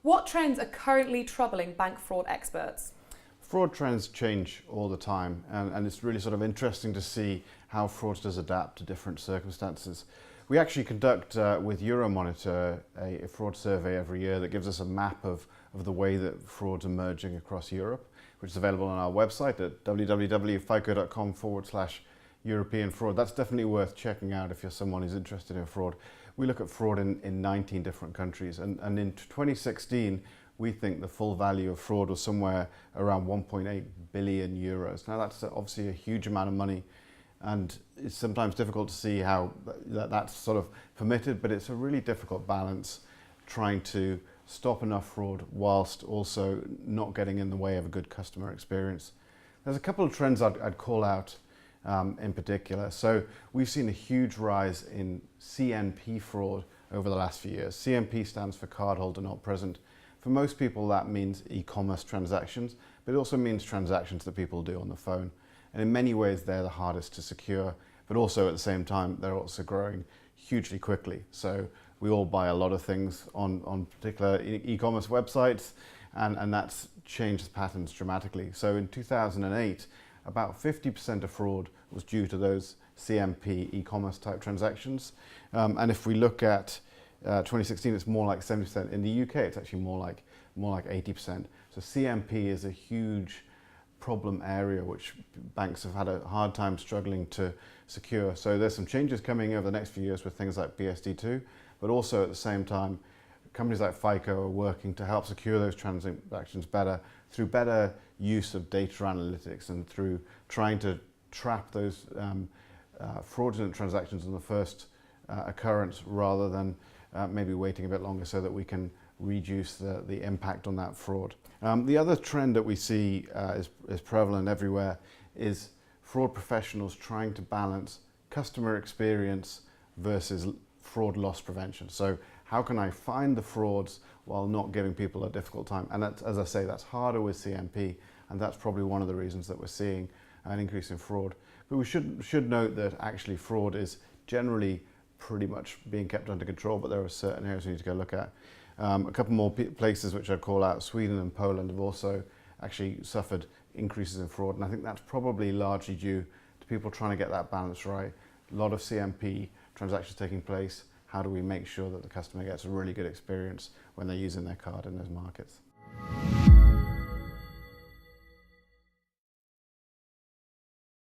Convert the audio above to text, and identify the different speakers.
Speaker 1: What trends are currently troubling bank fraud experts?
Speaker 2: Fraud trends change all the time, and it's really sort of interesting to see how fraudsters adapt to different circumstances. We actually conduct with Euromonitor a fraud survey every year that gives us a map of the way that fraud's emerging across Europe, which is available on our website at www.fico.com/European fraud. That's definitely worth checking out if you're someone who's interested in fraud. We look at fraud in 19 different countries, and in 2016 we think the full value of fraud was somewhere around 1.8 billion euros. Now that's obviously a huge amount of money, and it's sometimes difficult to see how that's sort of permitted, but it's a really difficult balance trying to stop enough fraud whilst also not getting in the way of a good customer experience. There's a couple of trends I'd call out in particular. So we've seen a huge rise in CNP fraud over the last few years. CNP stands for cardholder not present. For most people that means e-commerce transactions, but it also means transactions that people do on the phone. And in many ways they're the hardest to secure, but also at the same time they're also growing hugely quickly. So we all buy a lot of things on particular e-commerce websites, and that's changed the patterns dramatically. So in 2008, about 50% of fraud was due to those CMP e-commerce type transactions. And if we look at 2016, it's more like 70%. In the UK, it's actually more like 80%. So CMP is a huge problem area which banks have had a hard time struggling to secure. So there's some changes coming over the next few years with things like PSD2, but also at the same time, companies like FICO are working to help secure those transactions better through better use of data analytics and through trying to trap those fraudulent transactions in the first occurrence rather than maybe waiting a bit longer so that we can reduce the impact on that fraud. The other trend that we see is prevalent everywhere is fraud professionals trying to balance customer experience versus fraud loss prevention. So how can I find the frauds while not giving people a difficult time? And that's, as I say, that's harder with CMP, and that's probably one of the reasons that we're seeing an increase in fraud. But we should note that actually fraud is generally pretty much being kept under control, but there are certain areas we need to go look at. A couple more places which I'd call out, Sweden and Poland have also actually suffered increases in fraud, and I think that's probably largely due to people trying to get that balance right. A lot of CMP transactions taking place. How do we make sure that the customer gets a really good experience when they're using their card in those markets?